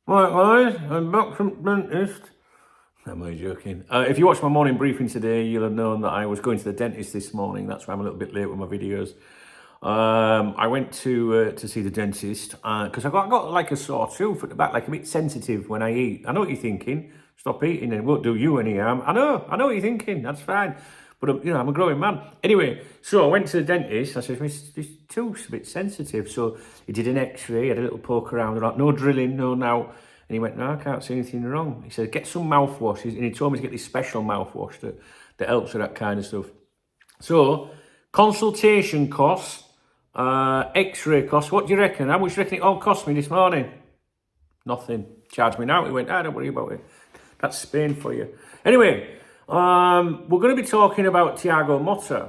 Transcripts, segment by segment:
Right, guys, I'm back from dentist. Am I joking? If you watched my morning briefing today, you'll have known that I was going to the dentist this morning. That's why I'm a little bit late with my videos. I went to see the dentist because I got like a sore tooth at the back, like a bit sensitive when I eat. I know what you're thinking. Stop eating and it won't do you any harm. I know what you're thinking. That's fine. But, you know, I'm a growing man. Anyway, so I went to the dentist. I said, this tooth's a bit sensitive. So he did an x-ray, had a little poke around. They're like, no drilling, no now. And he went, no, I can't see anything wrong. He said, get some mouthwash. And he told me to get this special mouthwash that helps with that kind of stuff. So, consultation costs, x-ray costs. What do you reckon? How much do you reckon it all cost me this morning? Nothing. Charged me now. He went, don't worry about it. That's Spain for you. Anyway, we're going to be talking about Thiago Motta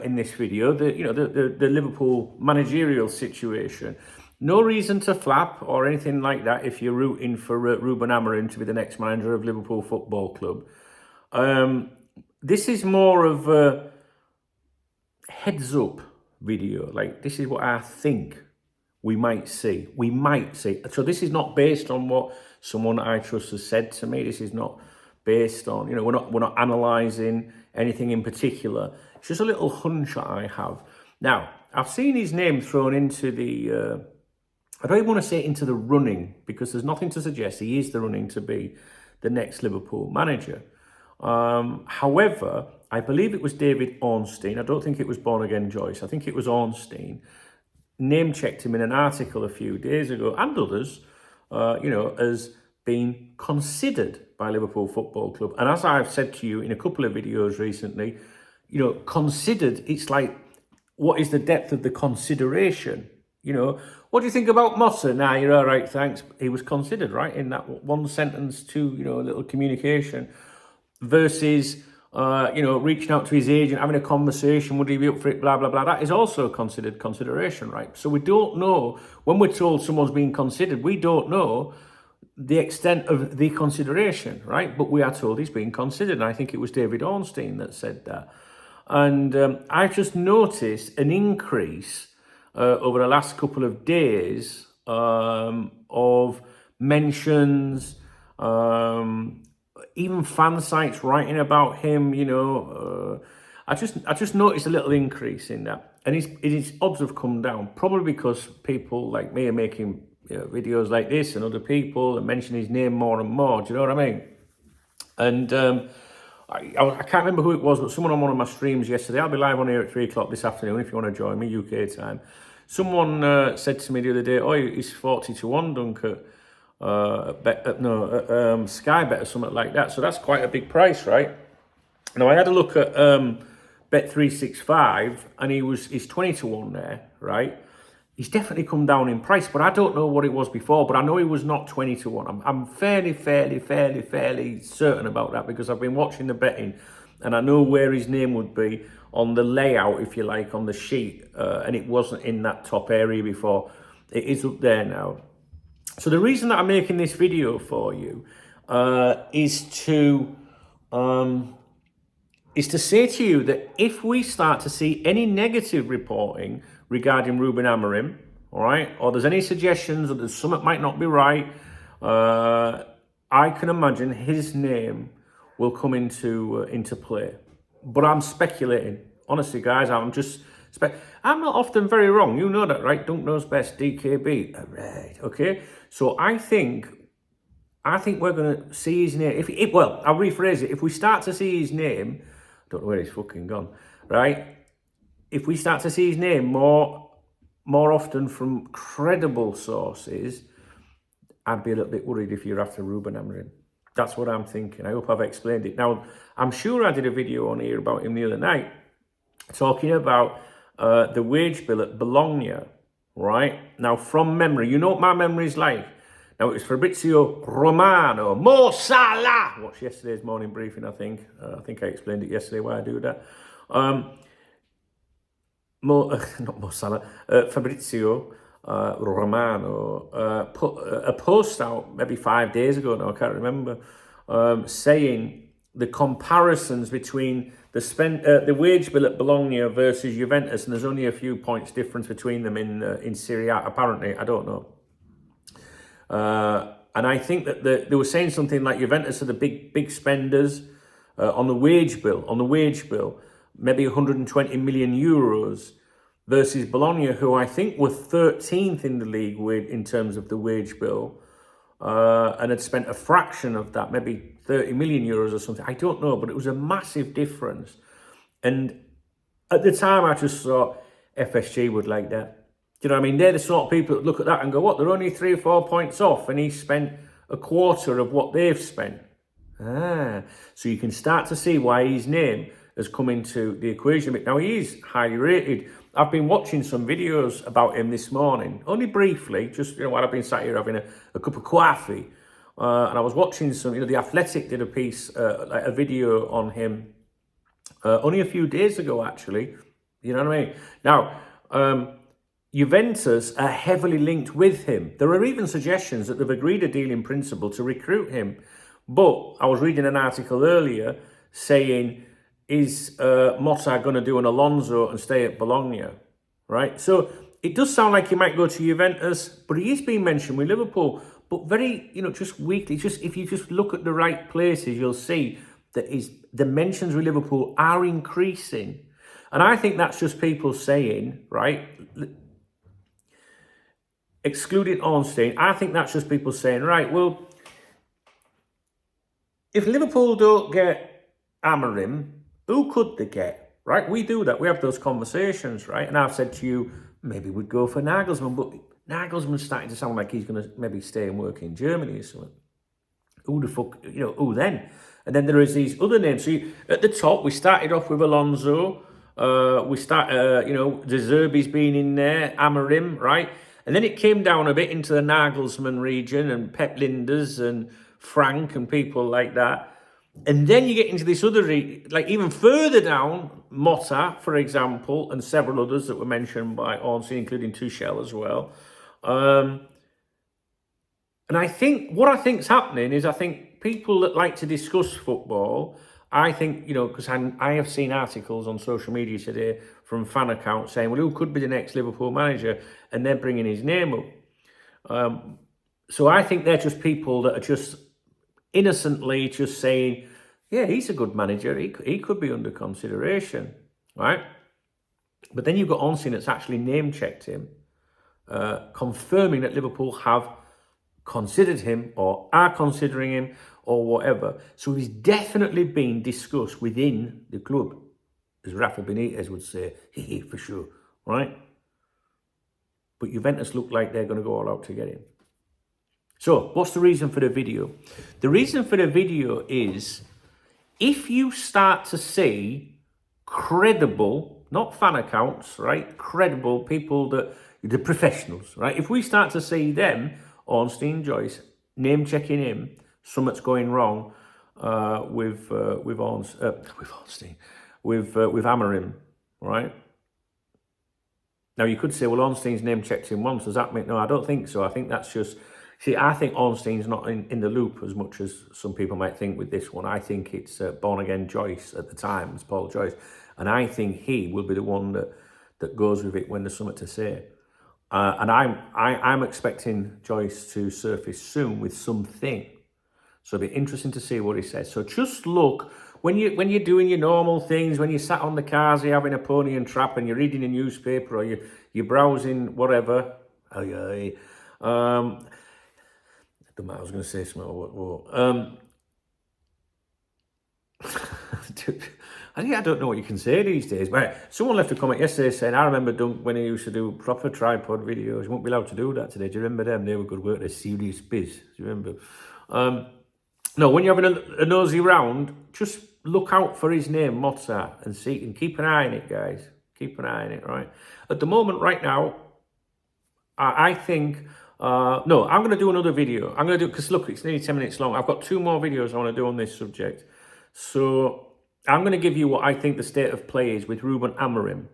in this video, the Liverpool managerial situation. No reason to flap or anything like that if you're rooting for Ruben Amorim to be the next manager of Liverpool Football Club. This is more of a heads up video. Like, this is what I think we might see. We might see. So this is not based on what someone I trust has said to me. This is not based on, we're not analysing anything in particular. It's just a little hunch that I have. Now, I've seen his name thrown into the, I don't even want to say into the running, because there's nothing to suggest he is the running to be the next Liverpool manager. However, I believe it was David Ornstein. I don't think it was Born Again Joyce. I think it was Ornstein. Name-checked him in an article a few days ago, and others, as being considered by Liverpool Football Club. And as I've said to you in a couple of videos recently, considered, it's like, what is the depth of the consideration? What do you think about Motta? Nah, you're all right, thanks. He was considered, right, in that one sentence to, a little communication, versus, reaching out to his agent, having a conversation, would he be up for it, blah, blah, blah. That is also considered consideration, right? So we don't know, when we're told someone's being considered, we don't know the extent of the consideration, right? But we are told he's being considered, and I think it was David Ornstein that said that. And I've just noticed an increase over the last couple of days of mentions, even fan sites writing about him. I just noticed a little increase in that, and his odds have come down, probably because people like me are making videos like this, and other people, and mention his name more and more. Do you know what I mean? And I can't remember who it was, but someone on one of my streams yesterday, I'll be live on here at 3 o'clock this afternoon if you want to join me, UK time. Someone said to me the other day, oh, he's 40 to 1, Duncan, Sky Bet or something like that. So that's quite a big price, right? Now, I had a look at Bet365, and he's 20 to 1 there, right? He's definitely come down in price, but I don't know what it was before, but I know he was not 20 to 1. I'm fairly certain about that, because I've been watching the betting, and I know where his name would be on the layout, if you like, on the sheet, and it wasn't in that top area before. It is up there now. So the reason that I'm making this video for you is to say to you that if we start to see any negative reporting regarding Ruben Amorim, all right, or there's any suggestions that there's something might not be right, I can imagine his name will come into play. But I'm speculating. Honestly, guys, I'm just I'm not often very wrong. You know that, right? Dunk knows best, DKB. All right, okay. So I think we're going to see his name. Well, I'll rephrase it. If we start to see his name, I don't know where he's fucking gone, right? If we start to see his name more often from credible sources, I'd be a little bit worried if you're after Ruben Amorim. That's what I'm thinking. I hope I've explained it. Now, I'm sure I did a video on here about him the other night, talking about the wage bill at Bologna, right? Now, from memory, you know what my memory's like. Now, it was Fabrizio Romano, Mo Salah. Watched yesterday's morning briefing, I think. I think I explained it yesterday why I do that. Not Mo Salah, Fabrizio Romano put a post out maybe 5 days ago now, I can't remember, saying the comparisons between the wage bill at Bologna versus Juventus, and there's only a few points difference between them in Serie A, apparently, I don't know. And I think that they were saying something like Juventus are the big spenders on the wage bill, maybe 120 million euros versus Bologna, who I think were 13th in the league in terms of the wage bill, and had spent a fraction of that, maybe 30 million euros or something. I don't know, but it was a massive difference. And at the time, I just thought FSG would like that. Do you know what I mean? They're the sort of people that look at that and go, what, they're only 3 or 4 points off, and he spent a quarter of what they've spent. So you can start to see why his name has come into the equation. Now, he is highly rated. I've been watching some videos about him this morning, only briefly, just, while I've been sat here having a cup of coffee. And I was watching some, The Athletic did a piece, like a video on him only a few days ago, actually. You know what I mean? Now, Juventus are heavily linked with him. There are even suggestions that they've agreed a deal in principle to recruit him. But I was reading an article earlier saying, is Motta going to do an Alonso and stay at Bologna? Right? So it does sound like he might go to Juventus, but he is being mentioned with Liverpool. But very, just weekly, if you just look at the right places, you'll see that the mentions with Liverpool are increasing. And I think that's just people saying, right, excluding Ornstein, I think that's just people saying, right, well, if Liverpool don't get Amorim, who could they get, right? We do that. We have those conversations, right? And I've said to you, maybe we'd go for Nagelsmann, but Nagelsmann's starting to sound like he's going to maybe stay and work in Germany or something. Who the fuck, who then? And then there is these other names. So at the top, we started off with Alonso. De Zerbi's been in there, Amorim, right? And then it came down a bit into the Nagelsmann region and Pep Linders and Frank and people like that. And then you get into this other, like even further down, Motta, for example, and several others that were mentioned by Ornstein, including Tuchel as well. And I think, what I think's happening is I think people that like to discuss football, I think, because I have seen articles on social media today from fan accounts saying, well, who could be the next Liverpool manager? And they're bringing his name up. So I think they're just people that are just innocently just saying, yeah, he's a good manager. He could be under consideration, right? But then you've got Ornstein that's actually name-checked him, confirming that Liverpool have considered him or are considering him or whatever. So he's definitely been discussed within the club, as Rafa Benitez would say, for sure, right? But Juventus look like they're going to go all out to get him. So, what's the reason for the video? The reason for the video is, if you start to see credible, not fan accounts, right? Credible people the professionals, right? If we start to see them, Ornstein, Joyce, name-checking him, something's going wrong with Amorim, right? Now, you could say, well, Ornstein's name-checked him once. Does that mean... No, I don't think so. I think that's just... See, I think Ornstein's not in the loop as much as some people might think with this one. I think it's born-again Joyce at the time. It's Paul Joyce. And I think he will be the one that goes with it when there's something to say. And I'm expecting Joyce to surface soon with something. So it'll be interesting to see what he says. So just look, when you're doing your normal things, when you're sat on the cars, you're having a pony and trap and you're reading a newspaper or you're browsing whatever. I was going to say something. I don't know what you can say these days. But someone left a comment yesterday saying, I remember Dunk when he used to do proper tripod videos. He won't be allowed to do that today. Do you remember them? They were good work. They're serious biz. Do you remember? No, when you're having a nosy round, just look out for his name, Motta, and see, and keep an eye on it, guys. Keep an eye on it, right? At the moment, right now, I think... no, I'm going to do another video. I'm going to do, because look, it's nearly 10 minutes long. I've got 2 more videos I want to do on this subject. So I'm going to give you what I think the state of play is with Ruben Amorim.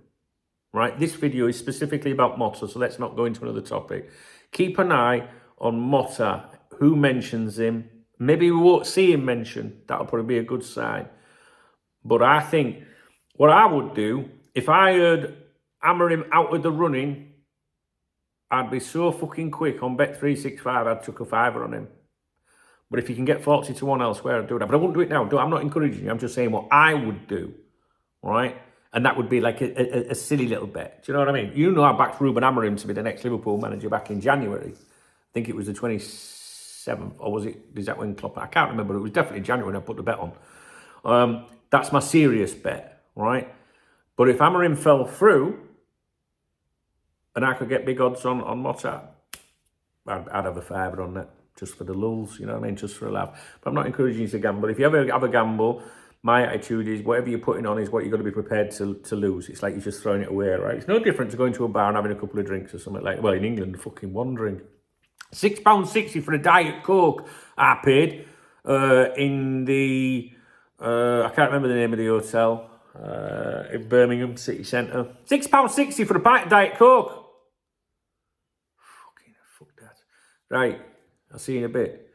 Right? This video is specifically about Motta, so let's not go into another topic. Keep an eye on Motta, who mentions him. Maybe we won't see him mentioned. That'll probably be a good sign. But I think what I would do, if I heard Amorim out of the running, I'd be so fucking quick on Bet365, I'd chuck a fiver on him. But if you can get 40 to 1 elsewhere, I'd do that. But I wouldn't do it now. I'm not encouraging you. I'm just saying what I would do, all right? And that would be like a silly little bet. Do you know what I mean? You know, I backed Ruben Amorim to be the next Liverpool manager back in January. I think it was the 27th, or was it? Is that when Klopp? I can't remember. It was definitely January when I put the bet on. That's my serious bet, right? But if Amorim fell through, and I could get big odds on Motta, I'd have a fiver on that, just for the lulz, you know what I mean? Just for a laugh. But I'm not encouraging you to gamble. If you ever have a gamble, my attitude is whatever you're putting on is what you're going to be prepared to lose. It's like you're just throwing it away, right? It's no different to going to a bar and having a couple of drinks or something like, well, in England, fucking one drink. £6.60 for a Diet Coke I paid in the, I can't remember the name of the hotel, in Birmingham city centre. £6.60 for a pint of Diet Coke. Fuck that. Right, I'll see you in a bit.